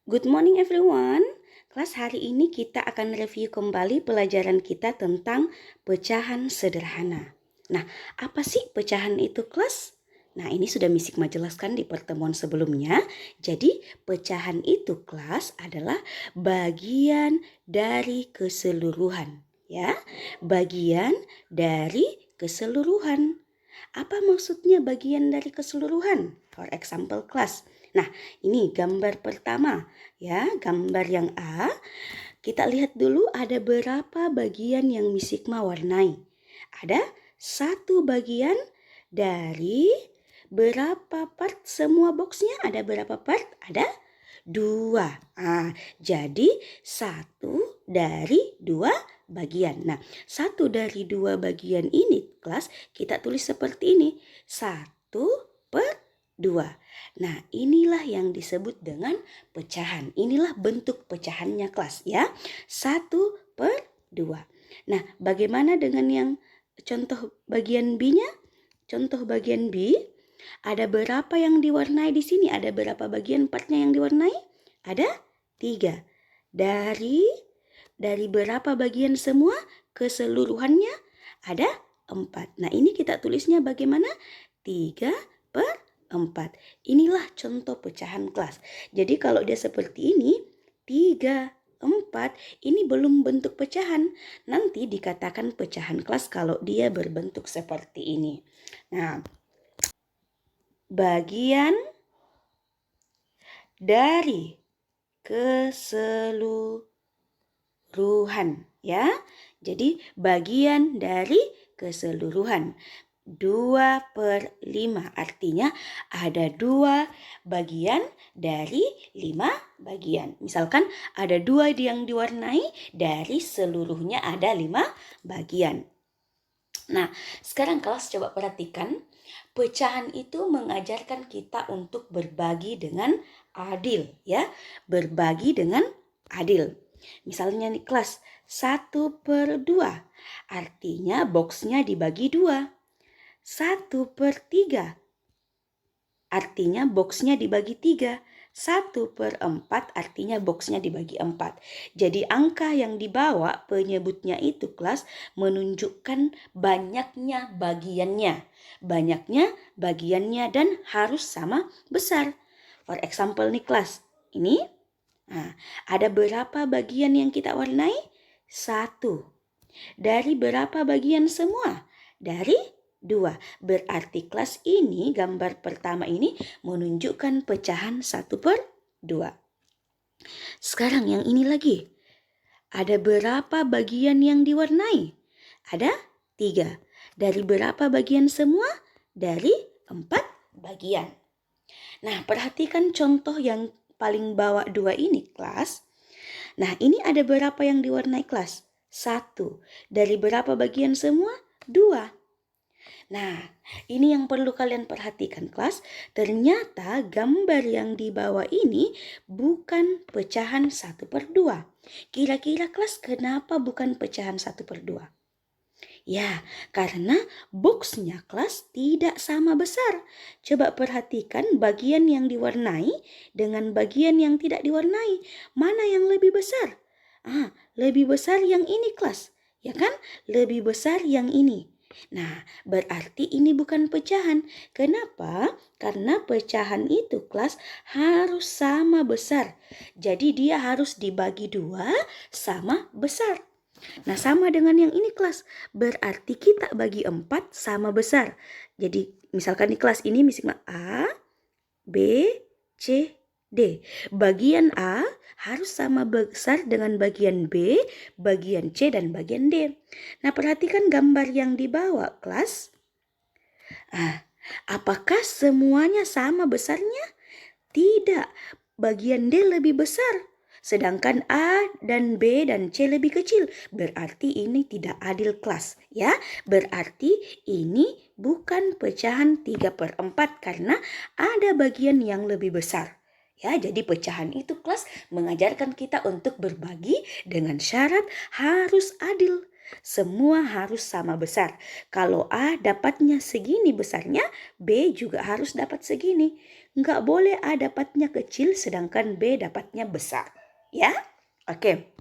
Good morning everyone. Kelas hari ini kita akan review kembali pelajaran kita tentang pecahan sederhana. Nah, apa sih pecahan itu kelas? Nah, ini sudah Miss Hikmah jelaskan di pertemuan sebelumnya. Jadi, pecahan itu kelas adalah bagian dari keseluruhan, ya. Bagian dari keseluruhan. Apa maksudnya bagian dari keseluruhan? For example, kelas. Nah, ini gambar pertama ya, gambar yang A. Kita lihat dulu ada berapa bagian yang Miss Hikmah warnai. Ada satu bagian dari berapa part semua boxnya? Ada berapa part? Ada dua. Jadi satu dari dua bagian. Nah, satu dari dua bagian ini kelas kita tulis seperti ini. 1/2. Nah, inilah yang disebut dengan pecahan. Inilah bentuk pecahannya kelas ya. 1/2. Nah, bagaimana dengan yang contoh bagian B-nya? Contoh bagian B, ada berapa yang diwarnai di sini? Ada berapa bagian partnya yang diwarnai? Ada 3. Dari berapa bagian semua? Keseluruhannya ada 4. Nah, ini kita tulisnya bagaimana? 3/4. Inilah contoh pecahan kelas. Jadi kalau dia seperti ini, 3, 4, ini belum bentuk pecahan. Nanti dikatakan pecahan kelas kalau dia berbentuk seperti ini. Nah, bagian dari keseluruhan ya. Jadi bagian dari keseluruhan. 2/5 artinya ada 2 bagian dari 5 bagian. Misalkan ada 2 yang diwarnai, dari seluruhnya ada 5 bagian. Nah, sekarang kelas coba perhatikan. Pecahan itu mengajarkan kita untuk berbagi dengan adil ya. Berbagi dengan adil. Misalnya nih kelas 1/2. Artinya boxnya dibagi 2. 1/3. Artinya boxnya dibagi 3. 1/4 artinya boxnya dibagi 4. Jadi angka yang dibawa penyebutnya itu kelas menunjukkan banyaknya bagiannya. Banyaknya bagiannya dan harus sama besar. For example nih kelas, ini ada berapa bagian yang kita warnai? 1. Dari berapa bagian semua? Dari 2. Berarti kelas ini, gambar pertama ini menunjukkan pecahan 1/2. Sekarang yang ini lagi. Ada berapa bagian yang diwarnai? Ada 3. Dari berapa bagian semua? Dari 4 bagian. Nah, perhatikan contoh yang paling bawah 2 ini kelas. Nah, ini ada berapa yang diwarnai kelas? 1. Dari berapa bagian semua? 2. Nah, ini yang perlu kalian perhatikan kelas. Ternyata gambar yang di bawah ini bukan pecahan 1/2. Kira-kira kelas kenapa bukan pecahan 1/2? Ya, karena boxnya kelas tidak sama besar. Coba perhatikan bagian yang diwarnai dengan bagian yang tidak diwarnai. Mana yang lebih besar? Lebih besar yang ini kelas. Ya kan? Lebih besar yang ini. Nah, berarti ini bukan pecahan. Kenapa? Karena pecahan itu kelas harus sama besar. Jadi dia harus dibagi 2 sama besar. Nah, sama dengan yang ini kelas. Berarti kita bagi 4 sama besar. Jadi, misalkan di kelas ini misalnya A, B, C, D. Bagian A harus sama besar dengan bagian B, bagian C, dan bagian D. Nah, perhatikan gambar yang dibawa kelas. Apakah semuanya sama besarnya? Tidak. Bagian D lebih besar. Sedangkan A dan B dan C lebih kecil. Berarti ini tidak adil kelas. Ya, berarti ini bukan pecahan 3/4 karena ada bagian yang lebih besar. Ya, jadi pecahan itu kelas mengajarkan kita untuk berbagi dengan syarat harus adil. Semua harus sama besar. Kalau A dapatnya segini besarnya, B juga harus dapat segini. Nggak boleh A dapatnya kecil sedangkan B dapatnya besar. Ya? Oke.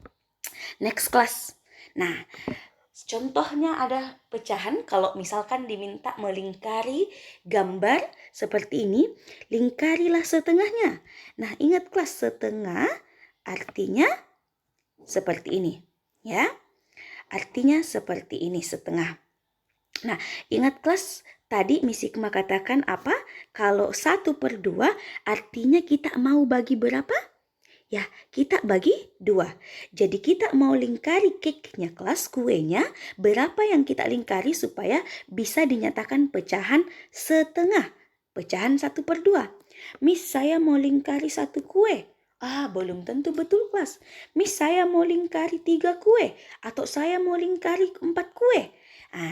Next class. Nah, contohnya ada pecahan kalau misalkan diminta melingkari gambar seperti ini, lingkarilah setengahnya. Nah, ingat kelas, setengah artinya seperti ini, ya. Artinya seperti ini setengah. Nah, ingat kelas, tadi Miss Hikmah katakan apa? Kalau 1/2 artinya kita mau bagi berapa? Ya, kita bagi 2. Jadi kita mau lingkari cake-nya kelas, kuenya. Berapa yang kita lingkari supaya bisa dinyatakan pecahan setengah. Pecahan 1/2. Miss, saya mau lingkari 1 kue. Belum tentu betul kelas. Miss, saya mau lingkari 3 kue. Atau saya mau lingkari 4 kue.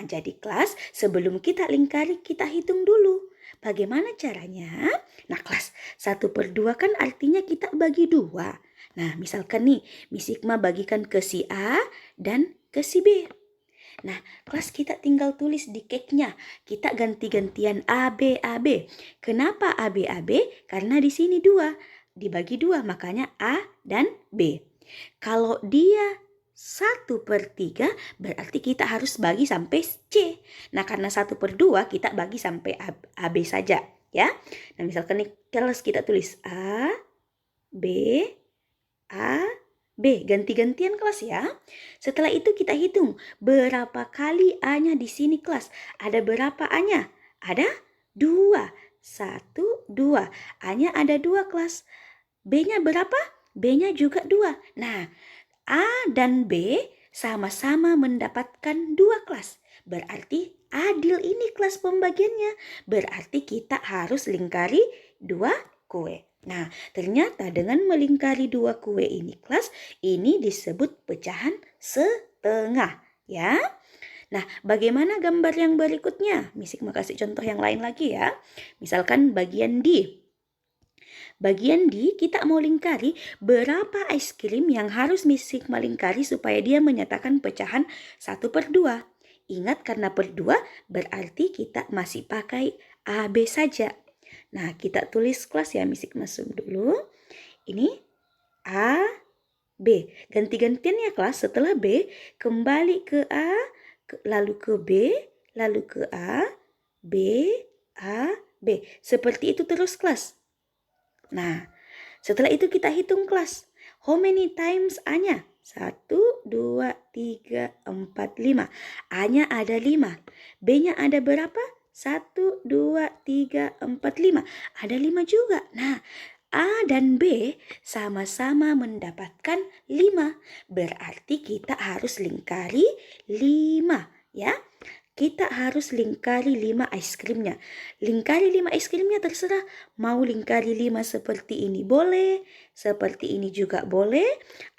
Jadi kelas, sebelum kita lingkari, kita hitung dulu. Bagaimana caranya? Nah kelas, 1/2 kan artinya kita bagi 2. Nah misalkan nih, Miss Hikmah bagikan ke si A dan ke si B. Nah kelas, kita tinggal tulis di cake-nya. Kita ganti-gantian A, B, A, B. Kenapa A, B, A, B? Karena di sini 2. Dibagi 2, makanya A dan B. Kalau dia 1/3 berarti kita harus bagi sampai C. Nah karena 1/2 kita bagi sampai AB saja ya. Nah misalkan nih kelas kita tulis A, B, A, B. Ganti-gantian kelas ya. Setelah itu kita hitung berapa kali A-nya di sini kelas. Ada berapa A-nya? Ada 2. 1, 2. A-nya ada 2 kelas. B-nya berapa? B-nya juga 2. Nah, A dan B sama-sama mendapatkan 2 kelas. Berarti adil ini kelas pembagiannya. Berarti kita harus lingkari 2 kue. Nah, ternyata dengan melingkari 2 kue ini kelas, ini disebut pecahan setengah. Ya. Nah, bagaimana gambar yang berikutnya? Miss Hikmah kasih contoh yang lain lagi ya. Misalkan bagian D. Bagian D, kita mau lingkari berapa es krim yang harus Miss Hikmah lingkari supaya dia menyatakan pecahan 1/2. Ingat karena per 2 berarti kita masih pakai AB saja. Nah, kita tulis kelas ya, Miss Hikmah zoom dulu. Ini A, B. Ganti-gantian ya kelas, setelah B kembali ke A, lalu ke B, lalu ke A, B, A, B. Seperti itu terus kelas. Nah, setelah itu kita hitung kelas. How many times A-nya? 1, 2, 3, 4, 5. A-nya ada 5. B-nya ada berapa? 1, 2, 3, 4, 5. Ada 5 juga. Nah, A dan B sama-sama mendapatkan 5. Berarti kita harus lingkari 5. Ya. Kita harus lingkari 5 es krimnya. Lingkari 5 es krimnya terserah. Mau lingkari 5 seperti ini boleh. Seperti ini juga boleh.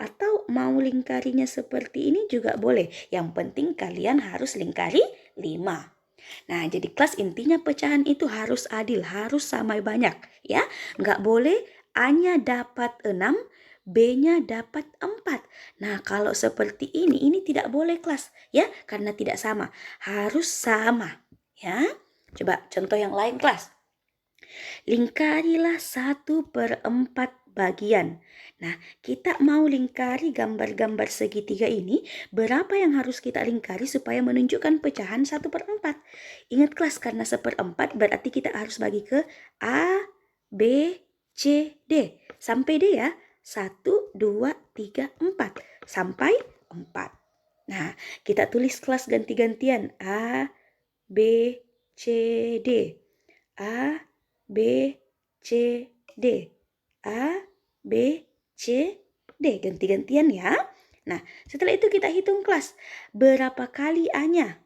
Atau mau lingkarinya seperti ini juga boleh. Yang penting kalian harus lingkari 5. Nah, jadi kelas intinya pecahan itu harus adil. Harus sama banyak. Ya, nggak boleh A-nya dapat 6. B-nya dapat 4. Nah, kalau seperti ini tidak boleh kelas, ya, karena tidak sama. Harus sama, ya. Coba contoh yang lain kelas. Lingkarilah 1/4 bagian. Nah, kita mau lingkari gambar-gambar segitiga ini, berapa yang harus kita lingkari supaya menunjukkan pecahan 1/4? Ingat kelas, karena 1/4 berarti kita harus bagi ke A, B, C, D. Sampai D ya. 1, 2, 3, 4. Sampai 4. Nah, kita tulis kelas ganti-gantian. A, B, C, D. A, B, C, D. A, B, C, D. Ganti-gantian ya. Nah, setelah itu kita hitung kelas. Berapa kali A-nya?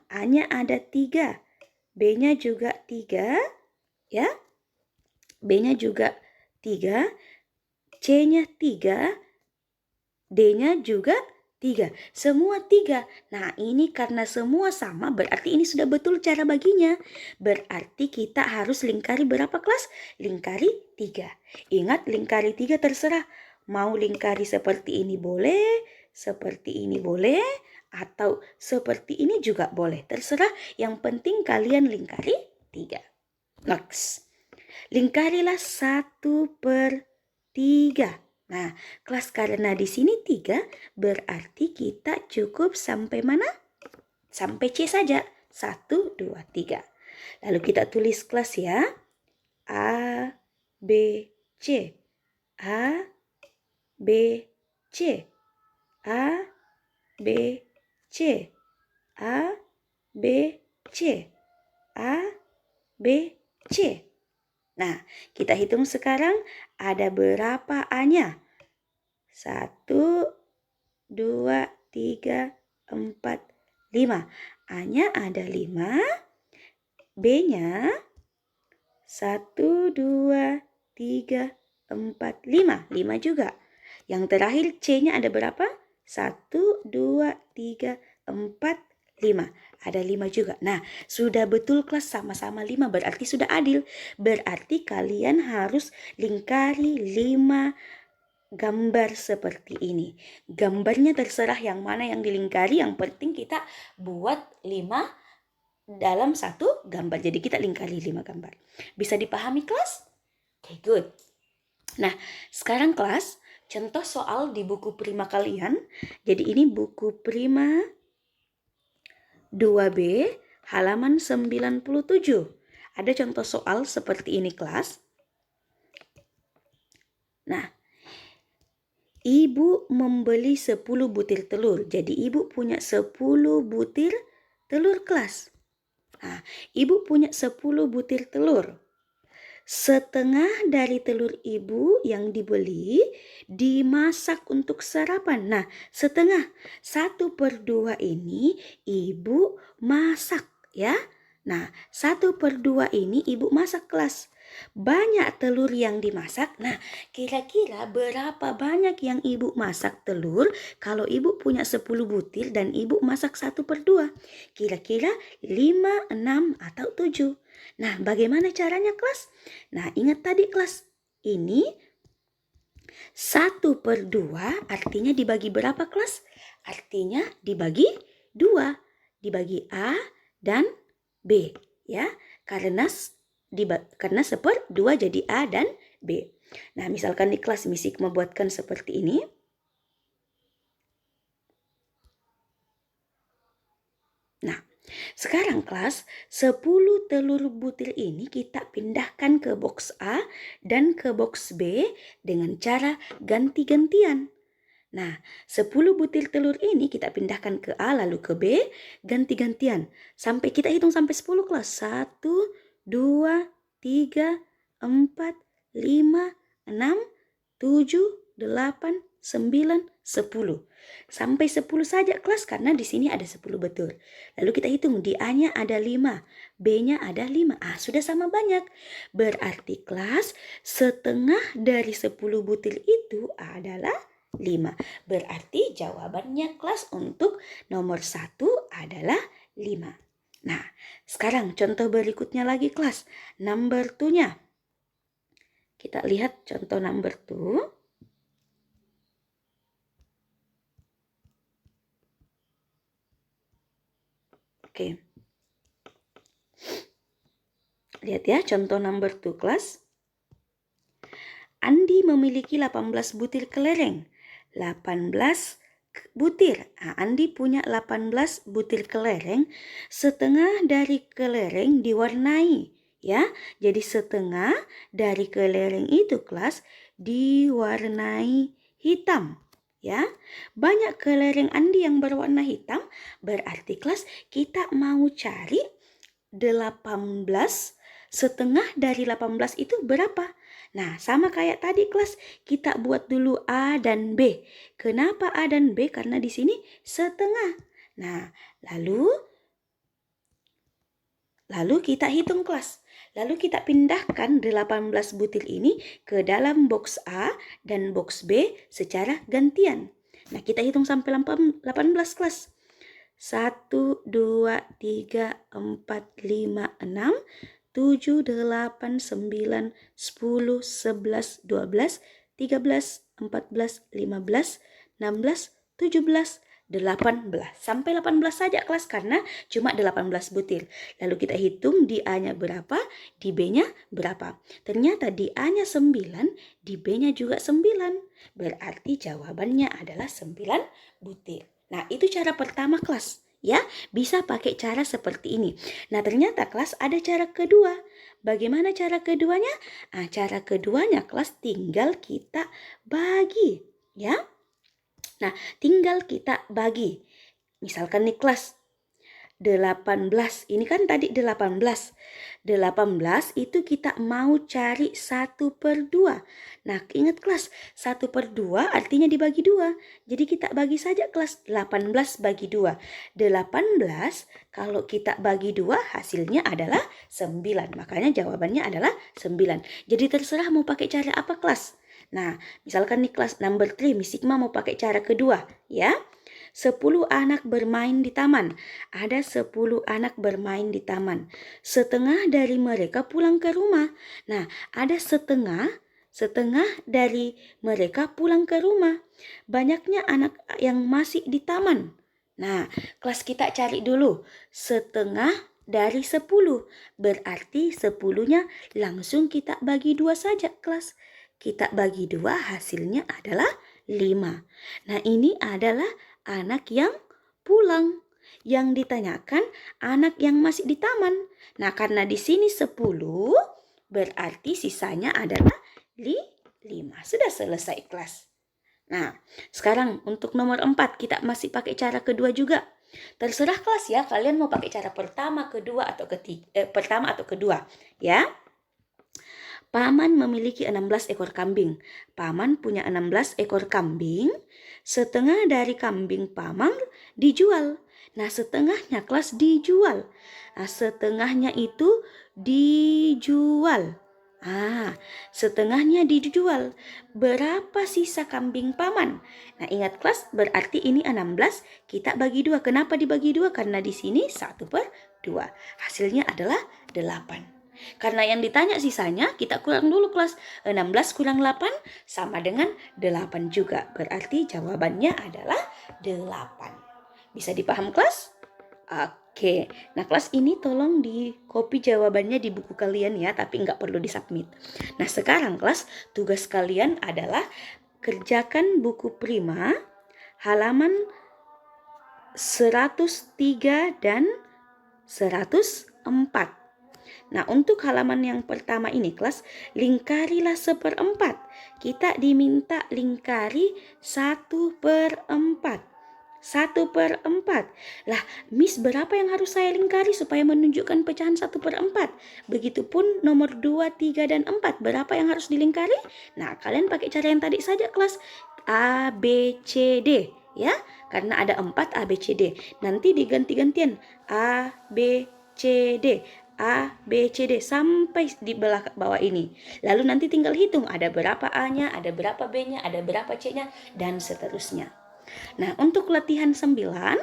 A-nya ada 3. B-nya juga 3. Ya. B-nya juga 3. C-nya 3, D-nya juga 3. Semua 3. Nah, ini karena semua sama berarti ini sudah betul cara baginya. Berarti kita harus lingkari berapa kelas? Lingkari 3. Ingat lingkari 3 terserah. Mau lingkari seperti ini boleh, seperti ini boleh, atau seperti ini juga boleh. Terserah, yang penting kalian lingkari 3. Next. Lingkarilah 1/3. Nah, kelas karena di sini 3, berarti kita cukup sampai mana? Sampai C saja. 1, 2, 3. Lalu kita tulis kelas ya. A, B, C. A, B, C. A, B, C. A, B, C. A, B, C. Nah, kita hitung sekarang ada berapa A-nya? 1, 2, 3, 4, 5. A-nya ada 5. B-nya 1, 2, 3, 4, 5. 5 juga. Yang terakhir C-nya ada berapa? 1, 2, 3, 4, 5. Ada 5 juga. Nah, sudah betul kelas, sama-sama 5. Berarti sudah adil. Berarti kalian harus lingkari 5 gambar seperti ini. Gambarnya terserah yang mana yang dilingkari. Yang penting kita buat 5 dalam satu gambar. Jadi kita lingkari 5 gambar. Bisa dipahami kelas? Oke, good. Nah, sekarang kelas, contoh soal di buku prima kalian. Jadi ini buku prima 2B halaman 97. Ada contoh soal seperti ini kelas. Nah, ibu membeli 10 butir telur. Jadi ibu punya 10 butir telur kelas. Nah, ibu punya 10 butir telur. Setengah dari telur ibu yang dibeli dimasak untuk sarapan. Nah, setengah 1/2 ini ibu masak ya. Nah, 1/2 ini ibu masak kelas. Banyak telur yang dimasak. Nah, kira-kira berapa banyak yang ibu masak telur kalau ibu punya 10 butir dan ibu masak 1/2? Kira-kira 5, 6, atau 7. Nah, bagaimana caranya kelas? Nah, ingat tadi kelas, ini 1/2 artinya dibagi berapa kelas? Artinya dibagi 2. Dibagi A dan B ya. Karena 1/2 jadi A dan B. Nah, misalkan di kelas Misik membuatkan seperti ini. Nah, sekarang kelas 10 telur butir ini kita pindahkan ke box A dan ke box B dengan cara ganti-gantian. Nah, 10 butir telur ini kita pindahkan ke A lalu ke B ganti-gantian. Sampai kita hitung sampai 10 kelas. 1, 2, 3, 4, 5, 6, 7, 8, 9, 10. Sampai 10 saja kelas karena di sini ada 10 betul. Lalu kita hitung di A-nya ada 5, B-nya ada 5. Sudah sama banyak. Berarti kelas setengah dari 10 butir itu adalah 5. Berarti jawabannya kelas untuk nomor 1 adalah 5. Nah, sekarang contoh berikutnya lagi kelas. Number 2-nya. Kita lihat contoh number 2. Oke. Lihat ya contoh number 2 kelas. Andi memiliki 18 butir kelereng. 18 butir. Andi punya 18 butir kelereng. Setengah dari kelereng diwarnai. Ya, jadi setengah dari kelereng itu kelas diwarnai hitam. Ya, banyak kelereng Andi yang berwarna hitam. Berarti kelas kita mau cari 18, setengah dari 18 itu berapa? Nah, sama kayak tadi kelas, kita buat dulu A dan B. Kenapa A dan B? Karena di sini setengah. Nah, lalu kita hitung kelas. Lalu kita pindahkan 18 butir ini ke dalam box A dan box B secara gantian. Nah, kita hitung sampai 18 kelas. 1, 2, 3, 4, 5, 6, 7, 8, 9, 10, 11, 12, 13, 14, 15, 16, 17, 18. Sampai 18 saja kelas karena cuma 18 butir. Lalu kita hitung di A-nya berapa, di B-nya berapa. Ternyata di A-nya 9, di B-nya juga 9. Berarti jawabannya adalah 9 butir. Nah, itu cara pertama kelas. Ya, bisa pakai cara seperti ini. Nah, ternyata kelas ada cara kedua. Bagaimana cara keduanya? Nah, cara keduanya kelas tinggal kita bagi. Ya, nah, tinggal kita bagi. Misalkan nih kelas 18. Ini kan tadi 18. 18 itu kita mau cari 1/2. Nah, ingat kelas, 1/2 artinya dibagi 2. Jadi kita bagi saja kelas 18 bagi 2. 18 kalau kita bagi 2 hasilnya adalah 9. Makanya jawabannya adalah 9. Jadi terserah mau pakai cara apa kelas. Nah, misalkan nih kelas number 3, Miss Sigma mau pakai cara kedua, ya. 10 anak bermain di taman. Ada 10 anak bermain di taman. Setengah dari mereka pulang ke rumah. Nah, ada setengah dari mereka pulang ke rumah. Banyaknya anak yang masih di taman. Nah, kelas kita cari dulu. Setengah dari 10. Berarti 10-nya langsung kita bagi 2 saja kelas. Kita bagi 2 hasilnya adalah 5. Nah, ini adalah anak yang pulang. Yang ditanyakan anak yang masih di taman. Nah, karena di sini 10, berarti sisanya adalah 5. Sudah selesai kelas. Nah, sekarang untuk nomor 4 kita masih pakai cara kedua juga. Terserah kelas ya, kalian mau pakai cara pertama, kedua, atau pertama atau kedua. Ya. Paman memiliki 16 ekor kambing. Paman punya 16 ekor kambing. Setengah dari kambing paman dijual. Nah, setengahnya kelas dijual. Nah, setengahnya itu dijual. Setengahnya dijual. Berapa sisa kambing paman? Nah, ingat kelas, berarti ini 16, kita bagi 2. Kenapa dibagi 2? Karena di sini 1/2. Hasilnya adalah 8. Karena yang ditanya sisanya, kita kurang dulu kelas. 16 kurang 8 sama dengan 8 juga. Berarti jawabannya adalah 8. Bisa dipaham kelas? Oke. Nah, kelas ini tolong di copy jawabannya di buku kalian ya, tapi nggak perlu disubmit. Nah, sekarang kelas, tugas kalian adalah kerjakan buku prima halaman 103 dan 104. Nah, untuk halaman yang pertama ini kelas, lingkarilah 1/4. Kita diminta lingkari 1/4. 1/4. Lah, Miss, berapa yang harus saya lingkari supaya menunjukkan pecahan 1/4? Begitupun nomor 2, 3, dan 4. Berapa yang harus dilingkari? Nah, kalian pakai cara yang tadi saja kelas. A, B, C, D. Ya, karena ada 4 A, B, C, D. Nanti diganti-gantian. A, B, C, D. A, B, C, D sampai di bawah ini. Lalu nanti tinggal hitung ada berapa A-nya, ada berapa B-nya, ada berapa C-nya, dan seterusnya. Nah, untuk latihan 9,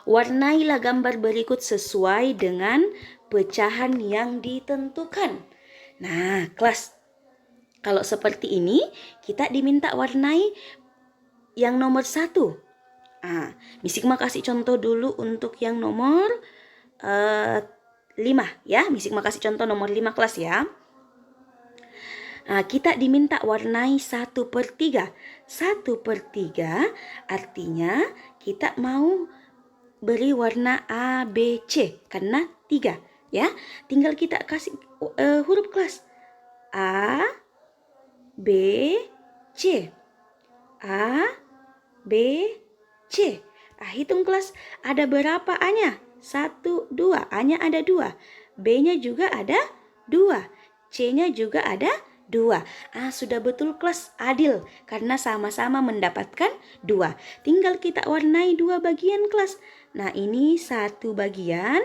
warnailah gambar berikut sesuai dengan pecahan yang ditentukan. Nah, kelas, kalau seperti ini, kita diminta warnai yang nomor 1. Miss Sigma kasih contoh dulu untuk yang nomor 5 ya. Miss Sigma kasih contoh nomor 5 kelas ya. Nah, kita diminta warnai 1/3. 1/3 artinya kita mau beri warna A, B, C karena 3 ya. Tinggal kita kasih huruf kelas. A, B, C. A, B, C. Hitung kelas, ada berapa A-nya? 1, 2. A-nya ada 2. B-nya juga ada 2. C-nya juga ada 2. Sudah betul kelas, adil. Karena sama-sama mendapatkan 2. Tinggal kita warnai 2 bagian kelas. Nah, ini 1 bagian,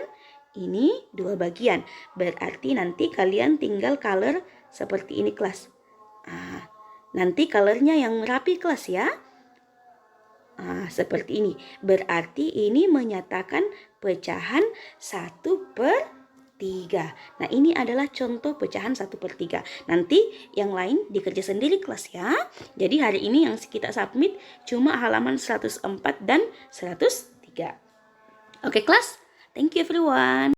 ini 2 bagian. Berarti nanti kalian tinggal color seperti ini kelas. Nanti colornya yang rapi kelas ya. Seperti ini. Berarti ini menyatakan pecahan 1/3. 3. Nah, ini adalah contoh pecahan 1/3. Nanti yang lain dikerja sendiri kelas ya. Jadi hari ini yang kita submit cuma halaman 104 dan 103. Oke kelas, thank you everyone.